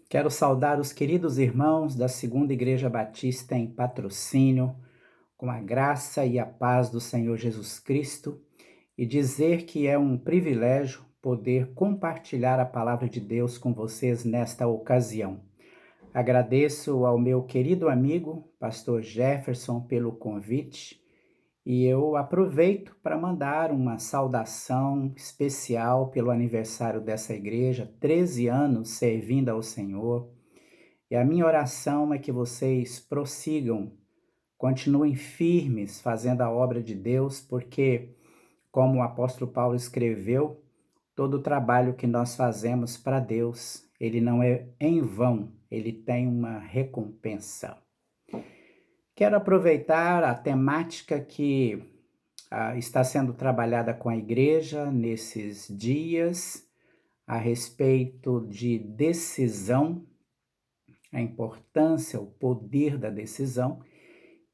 Quero saudar os queridos irmãos da Segunda Igreja Batista em Patrocínio, com a graça e a paz do Senhor Jesus Cristo, e dizer que é um privilégio poder compartilhar a palavra de Deus com vocês nesta ocasião. Agradeço ao meu querido amigo, pastor Jefferson, pelo convite. E eu aproveito para mandar uma saudação especial pelo aniversário dessa igreja, 13 anos servindo ao Senhor. E a minha oração é que vocês prossigam, continuem firmes fazendo a obra de Deus, porque, como o apóstolo Paulo escreveu, todo o trabalho que nós fazemos para Deus, ele não é em vão, ele tem uma recompensa. Quero aproveitar a temática que está sendo trabalhada com a igreja nesses dias a respeito de decisão, a importância, o poder da decisão.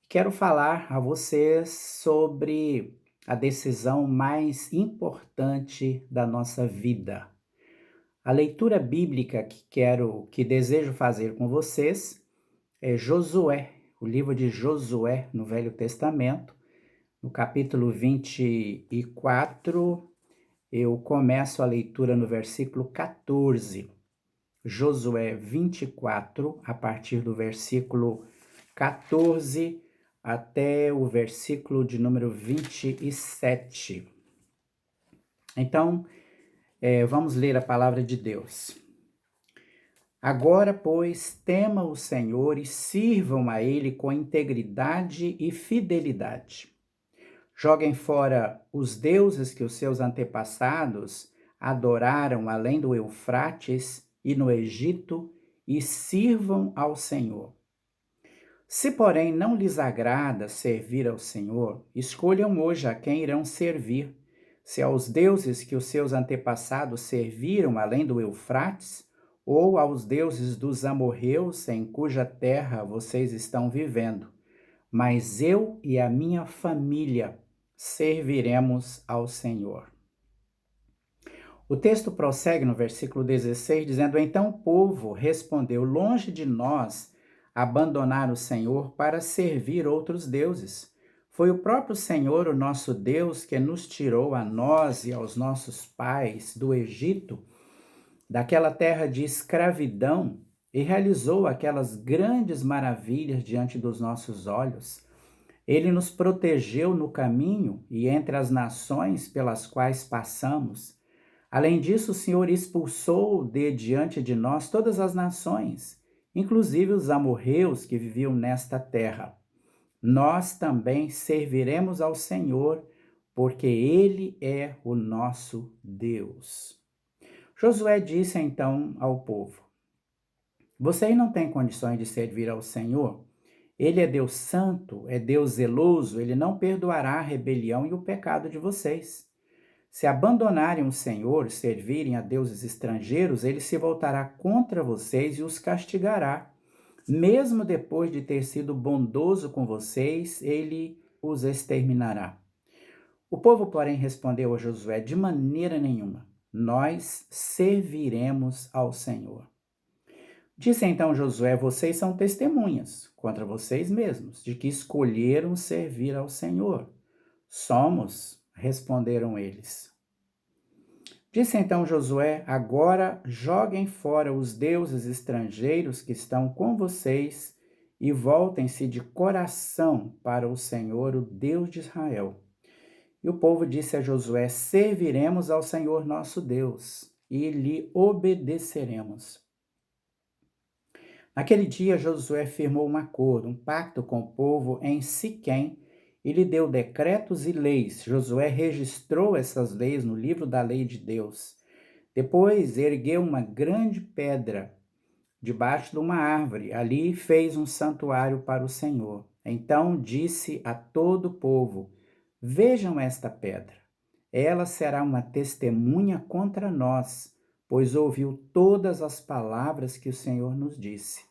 Quero falar a vocês sobre a decisão mais importante da nossa vida. A leitura bíblica que desejo fazer com vocês é Josué, o livro de Josué no Velho Testamento. No capítulo 24, eu começo a leitura no versículo 14. Josué 24, a partir do versículo 14 até o versículo de número 27. Então, vamos ler a palavra de Deus. Agora, pois, tema o Senhor e sirvam a Ele com integridade e fidelidade. Joguem fora os deuses que os seus antepassados adoraram além do Eufrates e no Egito e sirvam ao Senhor. Se, porém, não lhes agrada servir ao Senhor, escolham hoje a quem irão servir, se aos deuses que os seus antepassados serviram além do Eufrates, ou aos deuses dos amorreus em cuja terra vocês estão vivendo. Mas eu e a minha família serviremos ao Senhor. O texto prossegue no versículo 16, dizendo: Então o povo respondeu: Longe de nós abandonar o Senhor para servir outros deuses. Foi o próprio Senhor, o nosso Deus, que nos tirou a nós e aos nossos pais do Egito, daquela terra de escravidão, e realizou aquelas grandes maravilhas diante dos nossos olhos. Ele nos protegeu no caminho e entre as nações pelas quais passamos. Além disso, o Senhor expulsou de diante de nós todas as nações, inclusive os amorreus que viviam nesta terra. Nós também serviremos ao Senhor, porque Ele é o nosso Deus. Josué disse então ao povo: Vocês não têm condições de servir ao Senhor? Ele é Deus santo, é Deus zeloso, ele não perdoará a rebelião e o pecado de vocês. Se abandonarem o Senhor, servirem a deuses estrangeiros, ele se voltará contra vocês e os castigará. Mesmo depois de ter sido bondoso com vocês, ele os exterminará. O povo, porém, respondeu a Josué: De maneira nenhuma, nós serviremos ao Senhor. Disse então Josué: Vocês são testemunhas contra vocês mesmos, de que escolheram servir ao Senhor. Somos, responderam eles. Disse então Josué: Agora joguem fora os deuses estrangeiros que estão com vocês e voltem-se de coração para o Senhor, o Deus de Israel. E o povo disse a Josué: Serviremos ao Senhor nosso Deus e lhe obedeceremos. Naquele dia, Josué firmou um acordo, um pacto com o povo em Siquém e lhe deu decretos e leis. Josué registrou essas leis no livro da lei de Deus. Depois ergueu uma grande pedra debaixo de uma árvore. Ali fez um santuário para o Senhor. Então disse a todo o povo: Vejam esta pedra. Ela será uma testemunha contra nós, pois ouviu todas as palavras que o Senhor nos disse.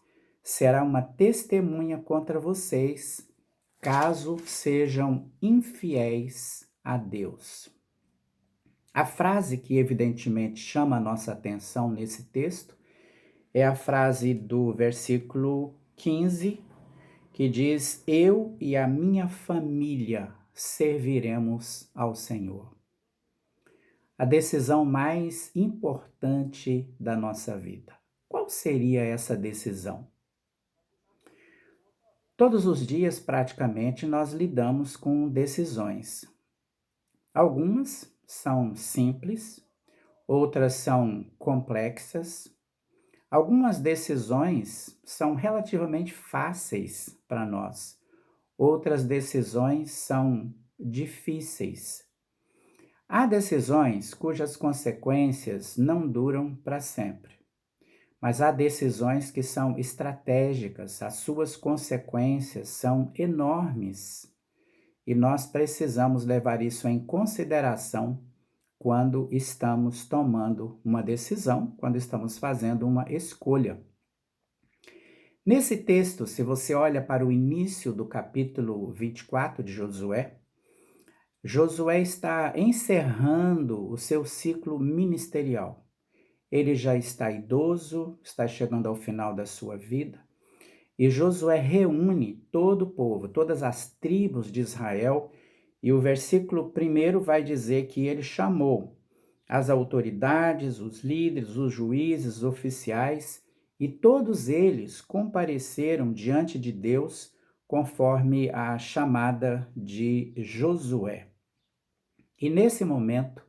Será uma testemunha contra vocês, caso sejam infiéis a Deus. A frase que evidentemente chama a nossa atenção nesse texto É a frase do versículo 15, que diz: Eu e a minha família serviremos ao Senhor. A decisão mais importante da nossa vida. Qual seria essa decisão? Todos os dias, praticamente, nós lidamos com decisões. Algumas são simples, outras são complexas. Algumas decisões são relativamente fáceis para nós, outras decisões são difíceis. Há decisões cujas consequências não duram para sempre, mas há decisões que são estratégicas, as suas consequências são enormes e nós precisamos levar isso em consideração quando estamos tomando uma decisão, quando estamos fazendo uma escolha. Nesse texto, se você olha para o início do capítulo 24 de Josué, Josué está encerrando o seu ciclo ministerial. Ele já está idoso, está chegando ao final da sua vida, e Josué reúne todo o povo, todas as tribos de Israel, e o versículo 1 vai dizer que ele chamou as autoridades, os líderes, os juízes, os oficiais, e todos eles compareceram diante de Deus conforme a chamada de Josué. E nesse momento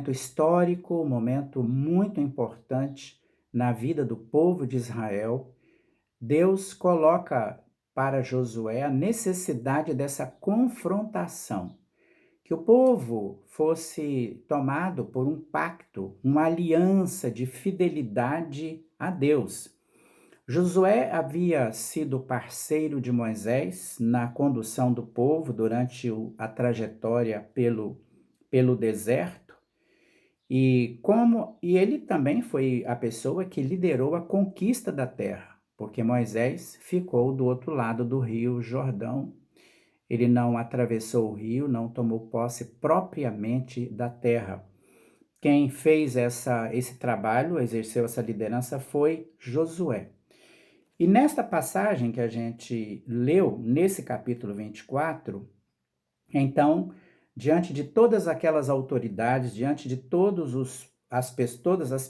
histórico, momento muito importante na vida do povo de Israel, Deus coloca para Josué a necessidade dessa confrontação, que o povo fosse tomado por um pacto, uma aliança de fidelidade a Deus. Josué havia sido parceiro de Moisés na condução do povo durante a trajetória pelo deserto, e ele também foi a pessoa que liderou a conquista da terra, porque Moisés ficou do outro lado do rio Jordão. Ele não atravessou o rio, não tomou posse propriamente da terra. Quem fez esse trabalho, exerceu essa liderança, foi Josué. E nesta passagem que a gente leu, nesse capítulo 24, então, diante de todas aquelas autoridades, diante de todas as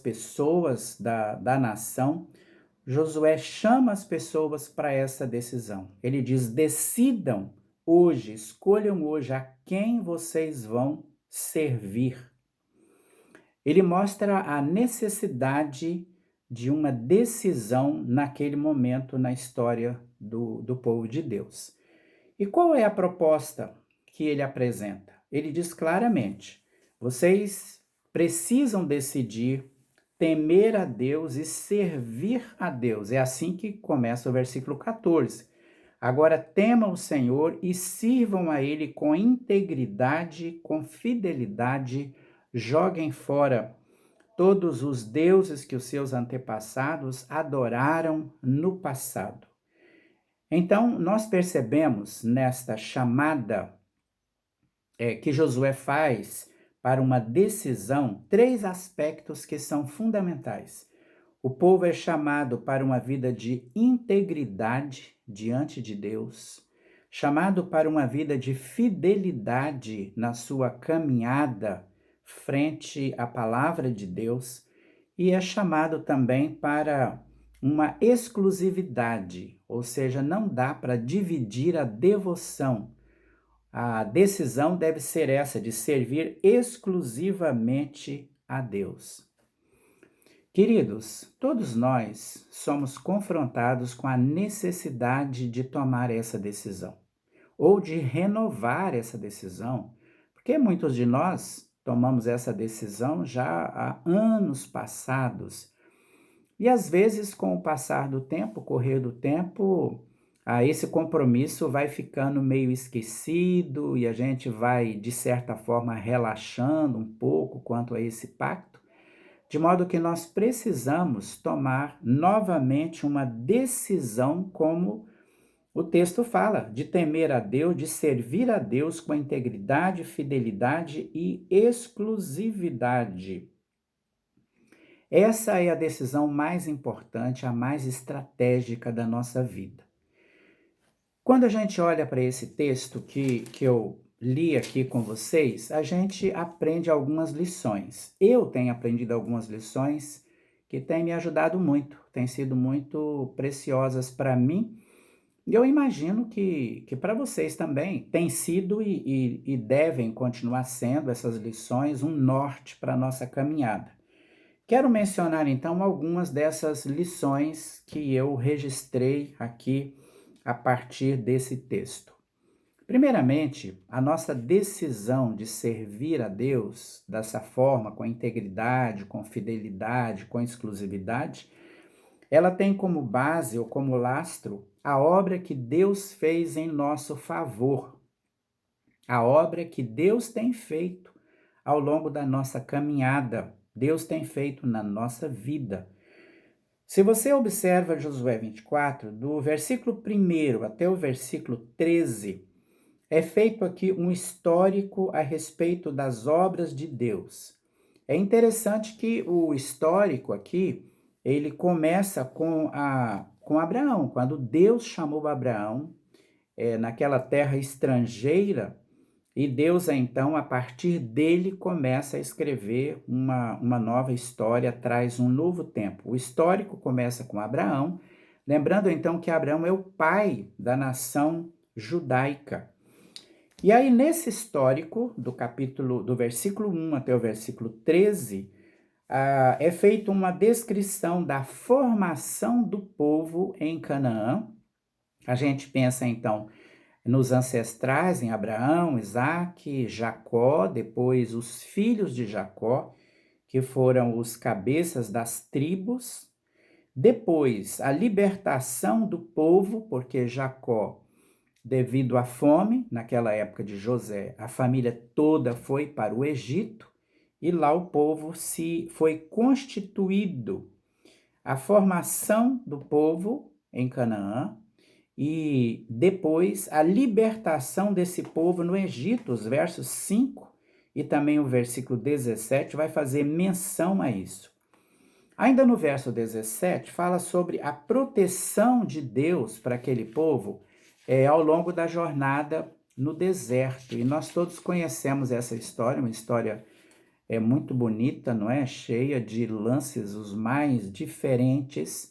pessoas da nação, Josué chama as pessoas para essa decisão. Ele diz: decidam hoje, escolham hoje a quem vocês vão servir. Ele mostra a necessidade de uma decisão naquele momento na história do povo de Deus. E qual é a proposta que ele apresenta? Ele diz claramente: vocês precisam decidir temer a Deus e servir a Deus. É assim que começa o versículo 14. Agora temam o Senhor e sirvam a Ele com integridade, com fidelidade, joguem fora todos os deuses que os seus antepassados adoraram no passado. Então, nós percebemos nesta chamada que Josué faz para uma decisão, três aspectos que são fundamentais. O povo é chamado para uma vida de integridade diante de Deus, chamado para uma vida de fidelidade na sua caminhada frente à palavra de Deus, e é chamado também para uma exclusividade, ou seja, não dá para dividir a devoção. A decisão deve ser essa, de servir exclusivamente a Deus. Queridos, todos nós somos confrontados com a necessidade de tomar essa decisão, ou de renovar essa decisão, porque muitos de nós tomamos essa decisão já há anos passados, e às vezes, com o passar do tempo, correr do tempo, esse compromisso vai ficando meio esquecido e a gente vai, de certa forma, relaxando um pouco quanto a esse pacto, de modo que nós precisamos tomar novamente uma decisão, como o texto fala, de temer a Deus, de servir a Deus com integridade, fidelidade e exclusividade. Essa é a decisão mais importante, a mais estratégica da nossa vida. Quando a gente olha para esse texto que eu li aqui com vocês, a gente aprende algumas lições. Eu tenho aprendido algumas lições que têm me ajudado muito, têm sido muito preciosas para mim. E eu imagino que para vocês também tem sido e devem continuar sendo essas lições um norte para a nossa caminhada. Quero mencionar então algumas dessas lições que eu registrei aqui a partir desse texto. Primeiramente, a nossa decisão de servir a Deus dessa forma, com integridade, com fidelidade, com exclusividade, ela tem como base ou como lastro a obra que Deus fez em nosso favor, a obra que Deus tem feito ao longo da nossa caminhada, Deus tem feito na nossa vida. Se você observa Josué 24, do versículo 1 até o versículo 13, é feito aqui um histórico a respeito das obras de Deus. É interessante que o histórico aqui, ele começa com Abraão, quando Deus chamou Abraão naquela terra estrangeira, e Deus, então, a partir dele, começa a escrever uma nova história, traz um novo tempo. O histórico começa com Abraão, lembrando então que Abraão é o pai da nação judaica. E aí, nesse histórico, do versículo 1 até o versículo 13, é feita uma descrição da formação do povo em Canaã. A gente pensa, então, nos ancestrais, em Abraão, Isaque, Jacó, depois os filhos de Jacó, que foram os cabeças das tribos. Depois, a libertação do povo, porque Jacó, devido à fome, naquela época de José, a família toda foi para o Egito e lá o povo se foi constituído. A formação do povo em Canaã e depois a libertação desse povo no Egito, os versos 5 e também o versículo 17 vai fazer menção a isso. Ainda no verso 17, fala sobre a proteção de Deus para aquele povo ao longo da jornada no deserto. E nós todos conhecemos essa história, uma história muito bonita, não é? Cheia de lances os mais diferentes.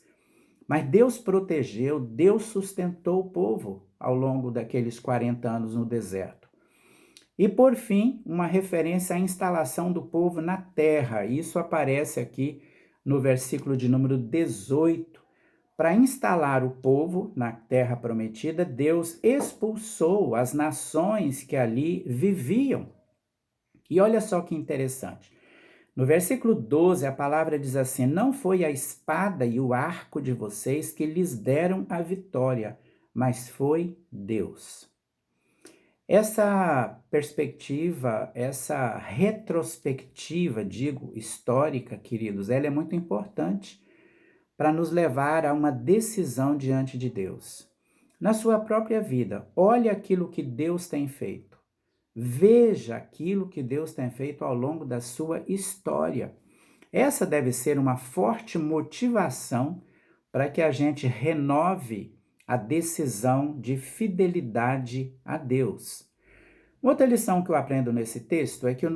Mas Deus protegeu, Deus sustentou o povo ao longo daqueles 40 anos no deserto. E por fim, uma referência à instalação do povo na terra. Isso aparece aqui no versículo de número 18. Para instalar o povo na terra prometida, Deus expulsou as nações que ali viviam. E olha só que interessante. No versículo 12, a palavra diz assim: não foi a espada e o arco de vocês que lhes deram a vitória, mas foi Deus. Essa perspectiva, essa retrospectiva, histórica, queridos, ela é muito importante para nos levar a uma decisão diante de Deus. Na sua própria vida, olhe aquilo que Deus tem feito. Veja aquilo que Deus tem feito ao longo da sua história. Essa deve ser uma forte motivação para que a gente renove a decisão de fidelidade a Deus. Outra lição que eu aprendo nesse texto é que a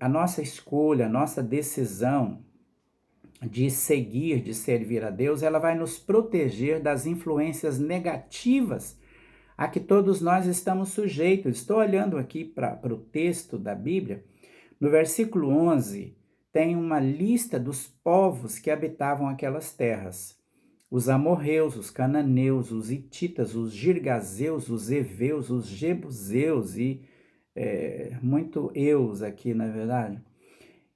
nossa escolha, a nossa decisão de seguir, de servir a Deus, ela vai nos proteger das influências negativas a que todos nós estamos sujeitos. Estou olhando aqui para o texto da Bíblia, no versículo 11, tem uma lista dos povos que habitavam aquelas terras. Os amorreus, os cananeus, os hititas, os girgazeus, os heveus, os jebuseus e muito eus aqui, na verdade.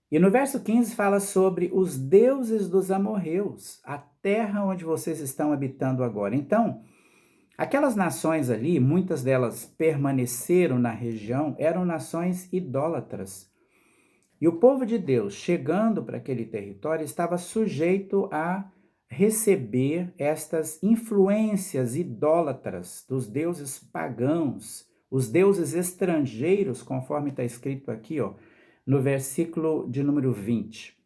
E no verso 15 fala sobre os deuses dos amorreus, a terra onde vocês estão habitando agora. Então, aquelas nações ali, muitas delas permaneceram na região, eram nações idólatras. E o povo de Deus, chegando para aquele território, estava sujeito a receber estas influências idólatras dos deuses pagãos, os deuses estrangeiros, conforme está escrito aqui, no versículo de número 20.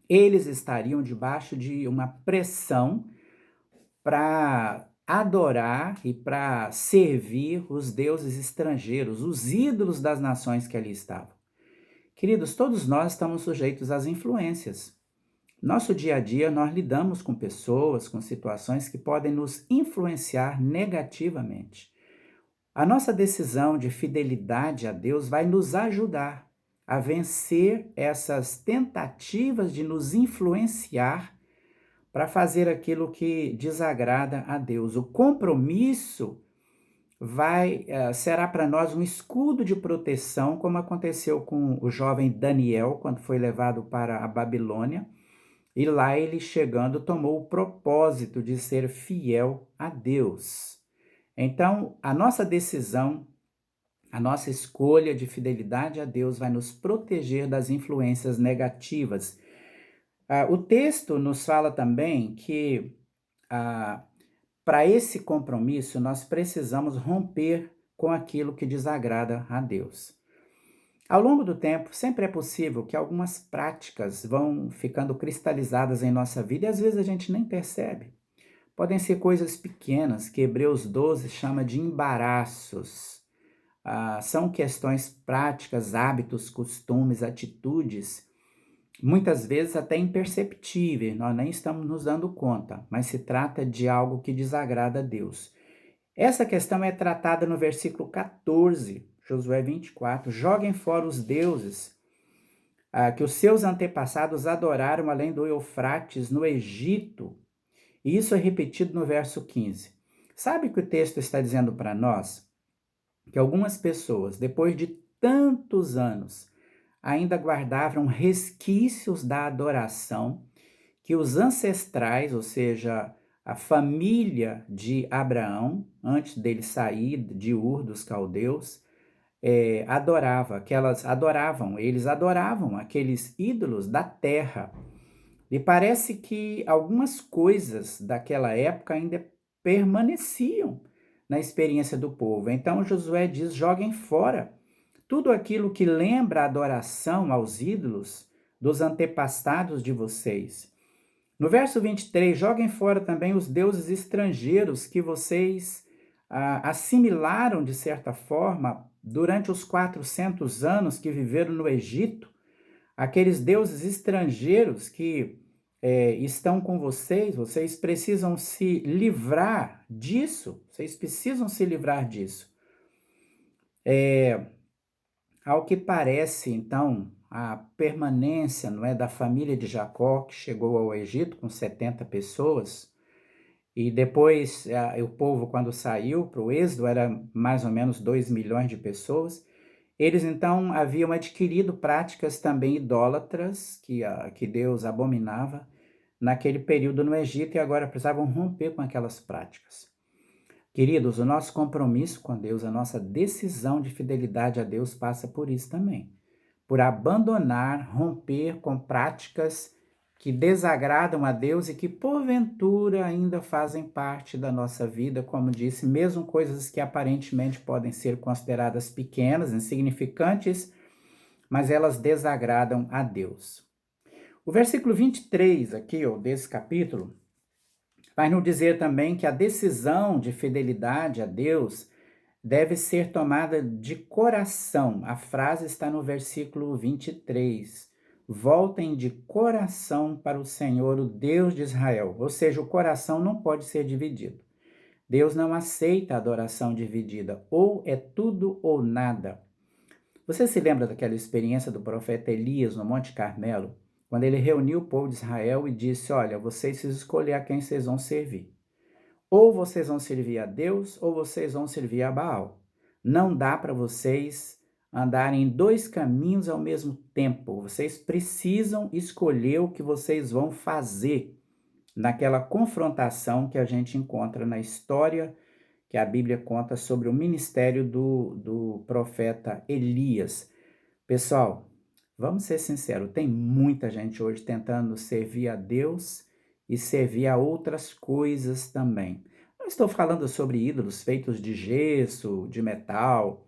eles estariam debaixo de uma pressão para adorar e para servir os deuses estrangeiros, os ídolos das nações que ali estavam. Queridos, todos nós estamos sujeitos às influências. Nosso dia a dia, nós lidamos com pessoas, com situações que podem nos influenciar negativamente. A nossa decisão de fidelidade a Deus vai nos ajudar a vencer essas tentativas de nos influenciar para fazer aquilo que desagrada a Deus. O compromisso será para nós um escudo de proteção, como aconteceu com o jovem Daniel, quando foi levado para a Babilônia, e lá ele chegando tomou o propósito de ser fiel a Deus. Então, a nossa decisão, a nossa escolha de fidelidade a Deus vai nos proteger das influências negativas. O texto nos fala também que para esse compromisso nós precisamos romper com aquilo que desagrada a Deus. Ao longo do tempo, sempre é possível que algumas práticas vão ficando cristalizadas em nossa vida e às vezes a gente nem percebe. Podem ser coisas pequenas que Hebreus 12 chama de embaraços. São questões práticas, hábitos, costumes, atitudes, muitas vezes até imperceptíveis, nós nem estamos nos dando conta, mas se trata de algo que desagrada a Deus. Essa questão é tratada no versículo 14, Josué 24. Joguem fora os deuses que os seus antepassados adoraram além do Eufrates, no Egito. E isso é repetido no verso 15. Sabe o que o texto está dizendo para nós? Que algumas pessoas, depois de tantos anos, ainda guardavam resquícios da adoração que os ancestrais, ou seja, a família de Abraão, antes dele sair de Ur dos caldeus, eles adoravam aqueles ídolos da terra. E parece que algumas coisas daquela época ainda permaneciam na experiência do povo. Então Josué diz: joguem fora tudo aquilo que lembra a adoração aos ídolos dos antepassados de vocês. No verso 23, joguem fora também os deuses estrangeiros que vocês assimilaram de certa forma durante os 400 anos que viveram no Egito, aqueles deuses estrangeiros que estão com vocês, vocês precisam se livrar disso, vocês precisam se livrar disso. Ao que parece, então, a permanência, não é, da família de Jacó, que chegou ao Egito com 70 pessoas, e depois o povo, quando saiu para o êxodo, era mais ou menos 2 milhões de pessoas. Eles, então, haviam adquirido práticas também idólatras, que Deus abominava, naquele período no Egito, e agora precisavam romper com aquelas práticas. Queridos, o nosso compromisso com Deus, a nossa decisão de fidelidade a Deus passa por isso também. Por abandonar, romper com práticas que desagradam a Deus e que porventura ainda fazem parte da nossa vida, como disse, mesmo coisas que aparentemente podem ser consideradas pequenas, insignificantes, mas elas desagradam a Deus. O versículo 23 aqui, desse capítulo, vai nos dizer também que a decisão de fidelidade a Deus deve ser tomada de coração. A frase está no versículo 23. Voltem de coração para o Senhor, o Deus de Israel. Ou seja, o coração não pode ser dividido. Deus não aceita a adoração dividida. Ou é tudo ou nada. Você se lembra daquela experiência do profeta Elias no Monte Carmelo? Quando ele reuniu o povo de Israel e disse: olha, vocês precisam escolher a quem vocês vão servir. Ou vocês vão servir a Deus, ou vocês vão servir a Baal. Não dá para vocês andarem em dois caminhos ao mesmo tempo. Vocês precisam escolher o que vocês vão fazer naquela confrontação que a gente encontra na história que a Bíblia conta sobre o ministério do profeta Elias. Pessoal, vamos ser sinceros, tem muita gente hoje tentando servir a Deus e servir a outras coisas também. Não estou falando sobre ídolos feitos de gesso, de metal,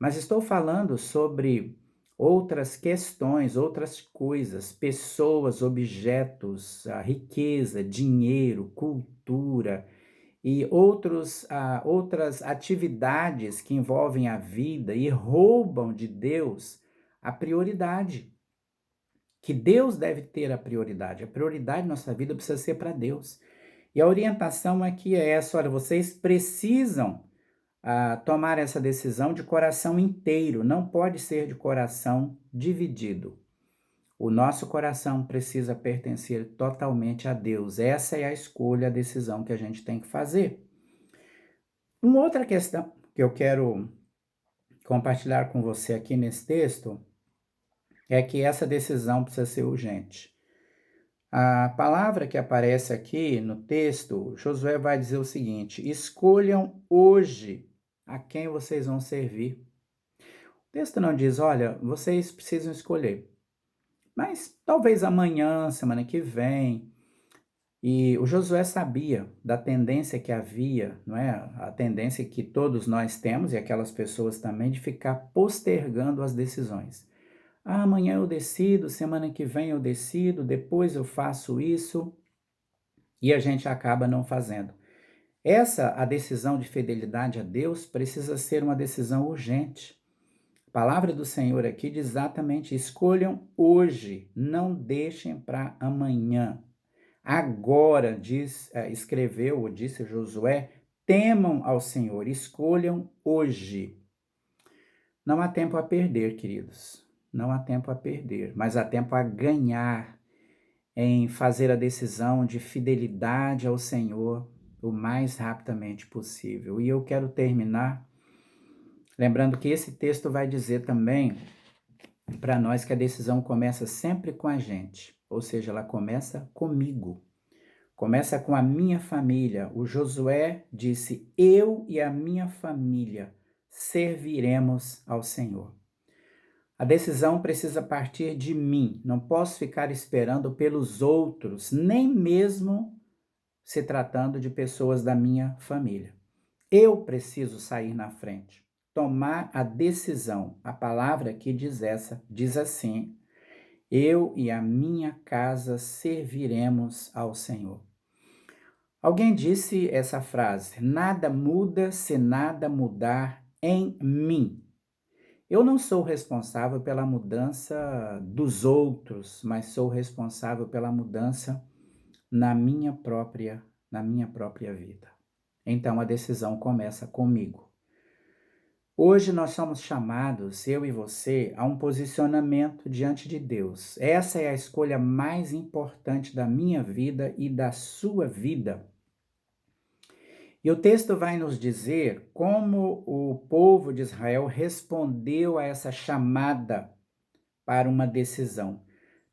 mas estou falando sobre outras questões, outras coisas, pessoas, objetos, a riqueza, dinheiro, cultura e outras atividades que envolvem a vida e roubam de Deus a prioridade. Que Deus deve ter a prioridade. A prioridade na nossa vida precisa ser para Deus. E a orientação aqui é essa: olha, vocês precisam tomar essa decisão de coração inteiro, não pode ser de coração dividido. O nosso coração precisa pertencer totalmente a Deus. Essa é a escolha, a decisão que a gente tem que fazer. Uma outra questão que eu quero compartilhar com você aqui nesse texto é que essa decisão precisa ser urgente. A palavra que aparece aqui no texto, Josué vai dizer o seguinte: escolham hoje a quem vocês vão servir. O texto não diz, olha, vocês precisam escolher, mas talvez amanhã, semana que vem. E o Josué sabia da tendência que havia, não é? A tendência que todos nós temos, e aquelas pessoas também, de ficar postergando as decisões. Amanhã eu decido, semana que vem eu decido, depois eu faço isso, e a gente acaba não fazendo. A decisão de fidelidade a Deus precisa ser uma decisão urgente. A palavra do Senhor aqui diz exatamente: escolham hoje, não deixem para amanhã. Agora, escreveu ou disse Josué, temam ao Senhor, escolham hoje. Não há tempo a perder, queridos. Não há tempo a perder, mas há tempo a ganhar em fazer a decisão de fidelidade ao Senhor o mais rapidamente possível. E eu quero terminar lembrando que esse texto vai dizer também para nós que a decisão começa sempre com a gente, ou seja, ela começa comigo. Começa com a minha família. O Josué disse: eu e a minha família serviremos ao Senhor. A decisão precisa partir de mim. Não posso ficar esperando pelos outros, nem mesmo se tratando de pessoas da minha família. Eu preciso sair na frente, tomar a decisão. A palavra que diz assim: eu e a minha casa serviremos ao Senhor. Alguém disse essa frase: nada muda se nada mudar em mim. Eu não sou responsável pela mudança dos outros, mas sou responsável pela mudança na minha própria vida. Então a decisão começa comigo. Hoje nós somos chamados, eu e você, a um posicionamento diante de Deus. Essa é a escolha mais importante da minha vida e da sua vida. E o texto vai nos dizer como o povo de Israel respondeu a essa chamada para uma decisão.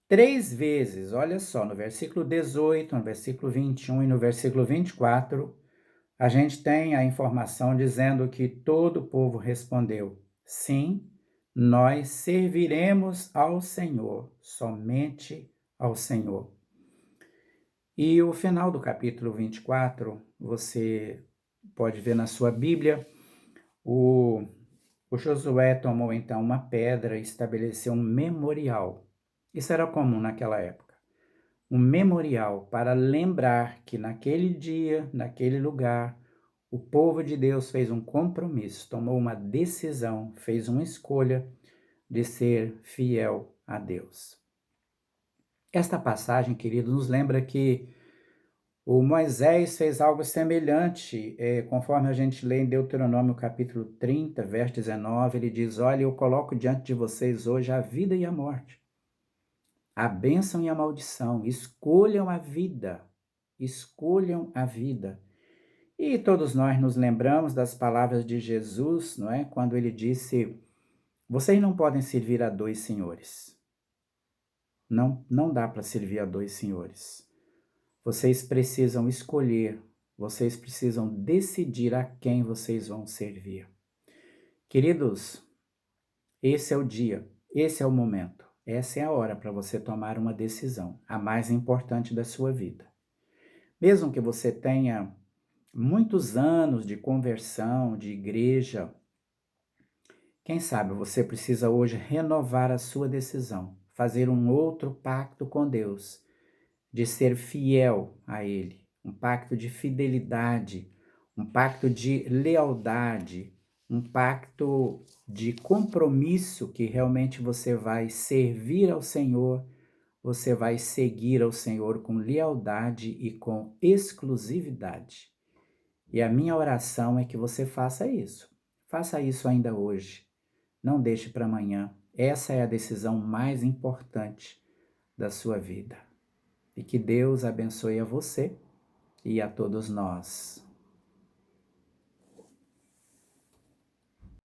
3 vezes, olha só, no versículo 18, no versículo 21 e no versículo 24, a gente tem a informação dizendo que todo o povo respondeu: sim, nós serviremos ao Senhor, somente ao Senhor. E o final do capítulo 24, você pode ver na sua Bíblia, o Josué tomou então uma pedra e estabeleceu um memorial. Isso era comum naquela época. Um memorial para lembrar que naquele dia, naquele lugar, o povo de Deus fez um compromisso, tomou uma decisão, fez uma escolha de ser fiel a Deus. Esta passagem, querido, nos lembra que o Moisés fez algo semelhante, conforme a gente lê em Deuteronômio capítulo 30, verso 19, ele diz: olha, eu coloco diante de vocês hoje a vida e a morte, a bênção e a maldição, escolham a vida, escolham a vida. E todos nós nos lembramos das palavras de Jesus, não é? Quando ele disse: vocês não podem servir a 2 senhores. Não dá para servir a 2 senhores. Vocês precisam escolher, vocês precisam decidir a quem vocês vão servir. Queridos, esse é o dia, esse é o momento, essa é a hora para você tomar uma decisão, a mais importante da sua vida. Mesmo que você tenha muitos anos de conversão, de igreja, Quem sabe você precisa hoje renovar a sua decisão, fazer um outro pacto com Deus, de ser fiel a Ele, um pacto de fidelidade, um pacto de lealdade, um pacto de compromisso que realmente você vai servir ao Senhor, você vai seguir ao Senhor com lealdade e com exclusividade. E a minha oração é que você faça isso. Faça isso ainda hoje. Não deixe para amanhã. Essa é a decisão mais importante da sua vida. E que Deus abençoe a você e a todos nós.